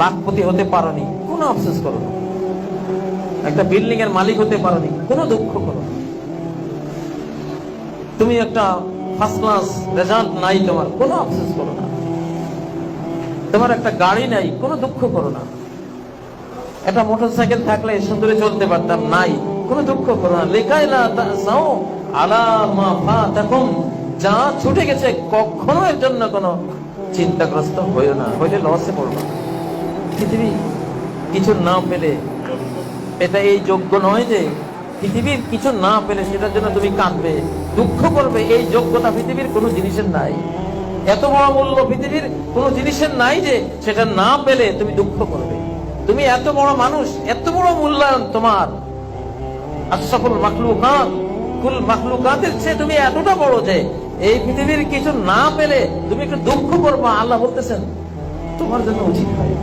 লাখপতি হতে পারোনি, কোনো আফসোস করো না। একটা বিল্ডিং এর মালিক হতে পারোনি, কোনো দুঃখ করো না। তুমি একটা ফার্স্ট ক্লাস রেজাল্ট নাই, তোমার কোনো আফসোস করো না। তোমার একটা গাড়ি নাই, কোনো দুঃখ করো না। একটা মোটরসাইকেল থাকলে সুন্দরে চলতে পারতাম, নাই, কোনো দুঃখ করো না। লেখাইলা তাসাও আলা মা ফাতাকুম, যা ছুটে গেছে কখনো এর জন্য কোনো চিন্তাগ্রস্ত হইও না, হইলে লসে পড়বা। পৃথিবী কিছু না পেলে, এটা এই যোগ্য নয় যে পৃথিবীর কিছু না পেলে সেটার জন্য তুমি কাঁদবে, দুঃখ করবে। এই যোগ্যতা পৃথিবীর কোনো জিনিসের নাই, এত বড় মূল্য পৃথিবীর কোনো জিনিসের নাই যে সেটা না পেলে তুমি দুঃখ করবে। তুমি এত বড় মানুষ, এত বড় মূল্যায়ন তোমার, আশরাফুল মাখলুকাত, কুল মাখলুকাতের চেয়ে তুমি এতটা বড় যে এই পৃথিবীর কিছু না পেলে তুমি একটু দুঃখ করবা। আল্লাহ বলতেছেন তোমার জন্য উচিত হয়।